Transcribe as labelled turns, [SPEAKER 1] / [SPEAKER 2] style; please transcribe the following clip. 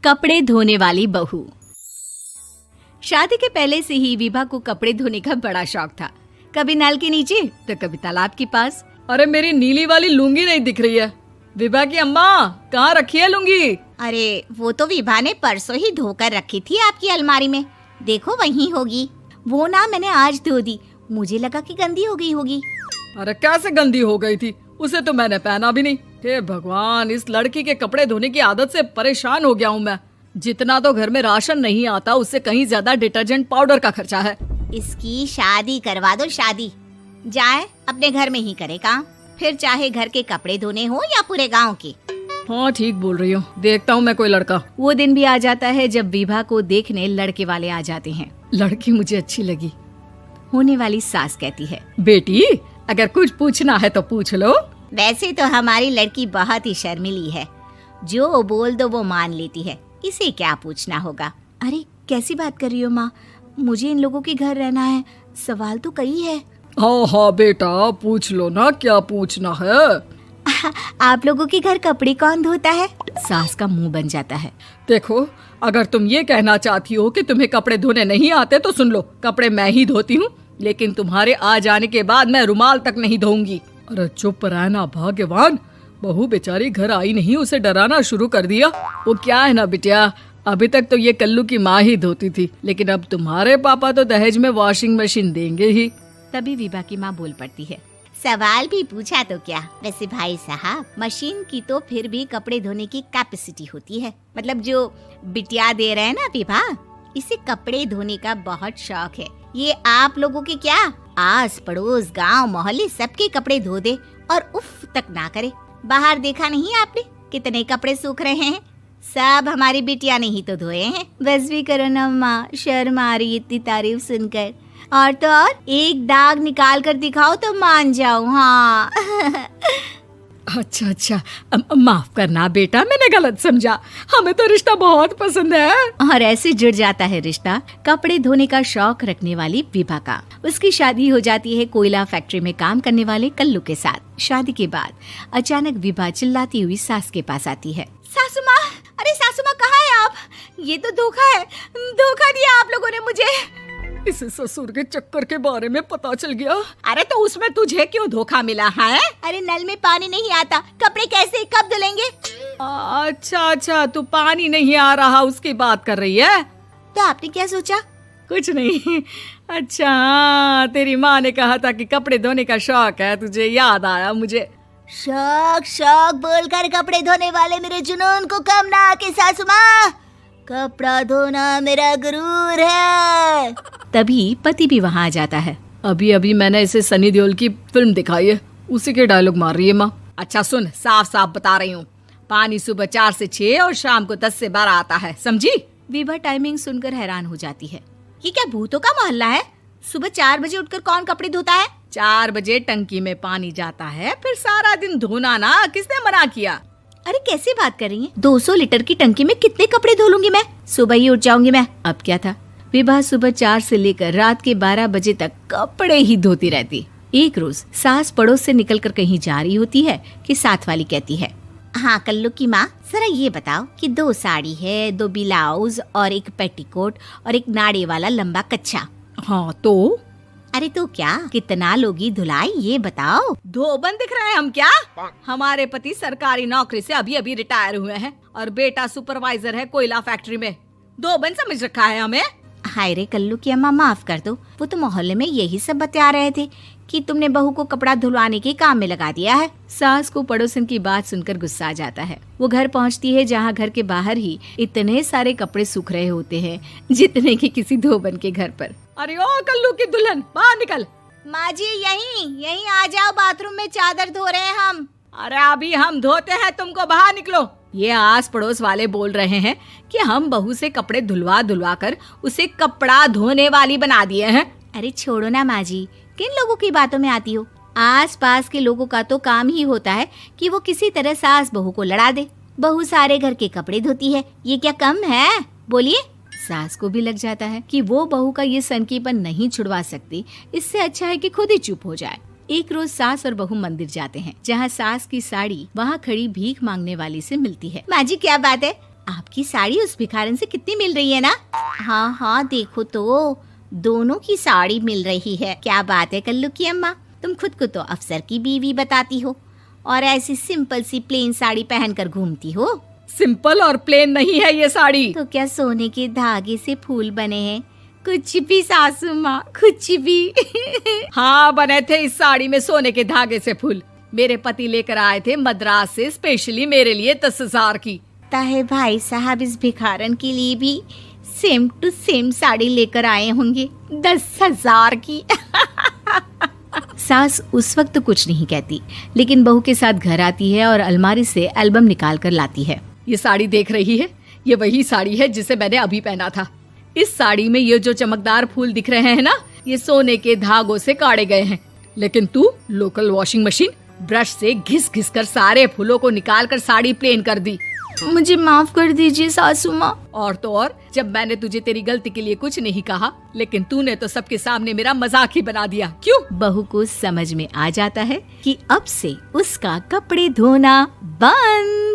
[SPEAKER 1] कपड़े धोने वाली बहू। शादी के पहले से ही विभा को कपड़े धोने का बड़ा शौक था। कभी नल के नीचे तो कभी तालाब के पास।
[SPEAKER 2] अरे मेरी नीली वाली लुंगी नहीं दिख रही है। विभा की अम्मा, कहाँ रखी है लुंगी?
[SPEAKER 3] अरे वो तो विभा ने परसों ही धोकर रखी थी आपकी अलमारी में, देखो वहीं होगी। वो ना मैंने आज धो दी, मुझे लगा कि गंदी हो गई होगी।
[SPEAKER 2] अरे कैसे गंदी हो गई थी? उसे तो मैंने पहना भी नहीं। हे भगवान, इस लड़की के कपड़े धोने की आदत से परेशान हो गया हूँ मैं। जितना तो घर में राशन नहीं आता, उससे कहीं ज्यादा डिटर्जेंट पाउडर का खर्चा है।
[SPEAKER 3] इसकी शादी करवा दो, शादी जाए अपने घर में ही करे काम, फिर चाहे घर के कपड़े धोने हो या पूरे गांव के।
[SPEAKER 2] हाँ ठीक बोल रही हो, देखता हूँ मैं कोई लड़का।
[SPEAKER 1] वो दिन भी आ जाता है जब विभा को देखने लड़के वाले आ जाते हैं।
[SPEAKER 2] लड़की मुझे अच्छी लगी।
[SPEAKER 1] होने वाली सास कहती है,
[SPEAKER 2] बेटी अगर कुछ पूछना है तो पूछ लो।
[SPEAKER 3] वैसे तो हमारी लड़की बहुत ही शर्मीली है, जो बोल दो वो मान लेती है, इसे क्या पूछना होगा।
[SPEAKER 1] अरे कैसी बात कर रही हो माँ, मुझे इन लोगों के घर रहना है, सवाल तो कई है।
[SPEAKER 2] हाँ हाँ बेटा, पूछ लो ना, क्या पूछना है।
[SPEAKER 1] आप लोगों के घर कपड़े कौन धोता है? सास का मुंह बन जाता है।
[SPEAKER 2] देखो, अगर तुम ये कहना चाहती हो कि तुम्हें कपड़े धोने नहीं आते तो सुन लो, कपड़े मैं ही धोती हूँ, लेकिन तुम्हारे आ जाने के बाद मैं रुमाल तक नहीं धोऊंगी। अरे चुप रहना भाग्यवान, बहू बेचारी घर आई नहीं, उसे डराना शुरू कर दिया। वो क्या है ना बिटिया, अभी तक तो ये कल्लू की माँ ही धोती थी, लेकिन अब तुम्हारे पापा तो दहेज में वॉशिंग मशीन देंगे ही।
[SPEAKER 1] तभी विभा की माँ बोल पड़ती है,
[SPEAKER 3] सवाल भी पूछा तो क्या। वैसे भाई साहब, मशीन की तो फिर भी कपड़े धोने की कैपेसिटी होती है। मतलब जो बिटिया दे रहे हैं ना विभा, इसे कपड़े धोने का बहुत शौक है। ये आप लोगों के क्या, आस पड़ोस गांव मोहल्ले सबके कपड़े धो दे और उफ तक ना करे। बाहर देखा नहीं आपने कितने कपड़े सूख रहे हैं? सब हमारी बिटिया ने ही तो धोए हैं।
[SPEAKER 1] बस भी करो ना माँ, शर्म आ रही इतनी तारीफ सुनकर। और तो और एक दाग निकाल कर दिखाओ तो मान जाओ। हाँ
[SPEAKER 2] अच्छा, माफ करना बेटा, मैंने गलत समझा। हमें तो रिश्ता बहुत पसंद है।
[SPEAKER 1] और ऐसे जुड़ जाता है रिश्ता कपड़े धोने का शौक रखने वाली विभा का। उसकी शादी हो जाती है कोयला फैक्ट्री में काम करने वाले कल्लू के साथ। शादी के बाद अचानक विभा चिल्लाती हुई सास के पास आती है।
[SPEAKER 3] सासू माँ, अरे सासू माँ कहाँ है आप? ये तो धोखा है, धोखा दिया आप लोगों ने मुझे।
[SPEAKER 2] इसे ससुर के चक्कर के बारे में पता चल गया।
[SPEAKER 3] अरे तो उसमें तुझे क्यों धोखा मिला है? अरे नल में पानी नहीं आता, कपड़े कैसे कब धुलेंगे?
[SPEAKER 2] अच्छा, तू पानी नहीं आ रहा उसकी बात कर रही है।
[SPEAKER 3] तो आपने क्या सोचा?
[SPEAKER 2] कुछ नहीं। अच्छा, तेरी माँ ने कहा था कि कपड़े धोने का शौक है तुझे, याद आया मुझे।
[SPEAKER 3] शौक बोलकर कपड़े धोने वाले मेरे जुनून को कम ना आके सासू माँ, कपड़ा धोना मेरा गुरूर है।
[SPEAKER 1] तभी पति भी वहाँ आ जाता है।
[SPEAKER 2] अभी मैंने इसे सनी देओल की फिल्म दिखाई है, उसी के डायलॉग मार रही है माँ। अच्छा सुन, साफ बता रही हूँ, पानी सुबह 4 से 6 और शाम को 10 से 12 आता है, समझी?
[SPEAKER 1] विभा टाइमिंग सुनकर हैरान हो जाती है।
[SPEAKER 3] ये क्या भूतों का मोहल्ला है? सुबह 4 बजे उठकर कौन कपड़े धोता है?
[SPEAKER 2] 4 बजे टंकी में पानी जाता है, फिर सारा दिन धोना ना, किसने मना किया?
[SPEAKER 1] अरे कैसी बात कर रही हैं? 200 लीटर की टंकी में कितने कपड़े धो लूंगी मैं? सुबह ही उठ जाऊंगी मैं। अब क्या था, विभा सुबह 4 से लेकर रात के 12 बजे तक कपड़े ही धोती रहती। एक रोज सास पड़ोस से निकलकर कहीं जा रही होती है कि साथ वाली कहती है,
[SPEAKER 3] हाँ कल्लू की माँ, जरा ये बताओ कि 2 साड़ी है, 2 ब्लाउज और एक पेटीकोट और एक नाड़े वाला लंबा कच्छा।
[SPEAKER 2] हाँ तो?
[SPEAKER 3] अरे तो क्या, कितना लोगी धुलाई ये बताओ।
[SPEAKER 2] धोबन दिख रहे हैं हम क्या? हमारे पति सरकारी नौकरी से अभी रिटायर हुए हैं और बेटा सुपरवाइजर है कोयला फैक्ट्री में। धोबन समझ रखा है हमें।
[SPEAKER 3] हाय रे कल्लू की अम्मा, माफ कर दो, वो तो मोहल्ले में यही सब बता रहे थे कि तुमने बहू को कपड़ा धुलवाने के काम में लगा दिया है।
[SPEAKER 1] सास को पड़ोसन की बात सुनकर गुस्सा आ जाता है। वो घर पहुंचती है जहां घर के बाहर ही इतने सारे कपड़े सूख रहे होते हैं जितने कि किसी धोबन के घर पर।
[SPEAKER 2] अरे ओ कल्लू की दुल्हन, बाहर निकल।
[SPEAKER 3] माँ जी यहीं आ जाओ, बाथरूम में चादर धो रहे हैं हम।
[SPEAKER 2] अरे अभी हम धोते हैं, तुमको बाहर निकलो। ये आस पड़ोस वाले बोल रहे हैं कि हम बहू से कपड़े धुलवा कर उसे कपड़ा धोने वाली बना दिए हैं।
[SPEAKER 1] अरे छोड़ो ना माँ जी, किन लोगों की बातों में आती हो? आस पास के लोगों का तो काम ही होता है कि वो किसी तरह सास बहू को लड़ा दे। बहू सारे घर के कपड़े धोती है, ये क्या कम है? बोलिए। सास को भी लग जाता है कि वो बहू का ये सनकीपन नहीं छुड़वा सकती, इससे अच्छा है कि खुद ही चुप हो जाए। एक रोज सास और बहू मंदिर जाते हैं, जहाँ सास की साड़ी वहाँ खड़ी भीख मांगने वाली से मिलती है।
[SPEAKER 3] माँ जी क्या बात है, आपकी साड़ी उस भिखारन से कितनी मिल रही है ना? हाँ हाँ देखो तो, दोनों की साड़ी मिल रही है। क्या बात है कल्लू की अम्मा, तुम खुद को तो अफसर की बीवी बताती हो और ऐसी सिंपल सी प्लेन साड़ी पहनकर घूमती हो।
[SPEAKER 2] सिंपल और प्लेन नहीं है ये साड़ी।
[SPEAKER 3] तो क्या सोने के धागे से फूल बने हैं? कुछ भी सासू माँ, कुछ भी।
[SPEAKER 2] हाँ बने थे इस साड़ी में सोने के धागे से फूल। मेरे पति लेकर आए थे मद्रास से स्पेशली मेरे लिए 10,000 की।
[SPEAKER 3] ताहे भाई साहब इस भिखारन के लिए भी सेम टू सेम साड़ी लेकर आए होंगे 10,000 की। सास उस वक्त तो कुछ नहीं कहती, लेकिन बहू के साथ घर आती है और अलमारी से एल्बम निकाल कर लाती है।
[SPEAKER 2] ये साड़ी देख रही है, ये वही साड़ी है जिसे मैंने अभी पहना था। इस साड़ी में ये जो चमकदार फूल दिख रहे हैं ना, ये सोने के धागों से काढ़े गए हैं। लेकिन तू लोकल वॉशिंग मशीन ब्रश से घिस घिस कर सारे फूलों को निकाल कर साड़ी प्लेन कर दी।
[SPEAKER 3] मुझे माफ कर दीजिए सासू माँ।
[SPEAKER 2] और तो और, जब मैंने तुझे तेरी गलती के लिए कुछ नहीं कहा, लेकिन तूने तो सबके सामने मेरा मजाक ही बना दिया। क्यों?
[SPEAKER 3] बहू को समझ में आ जाता है कि अब से उसका कपड़े धोना बंद।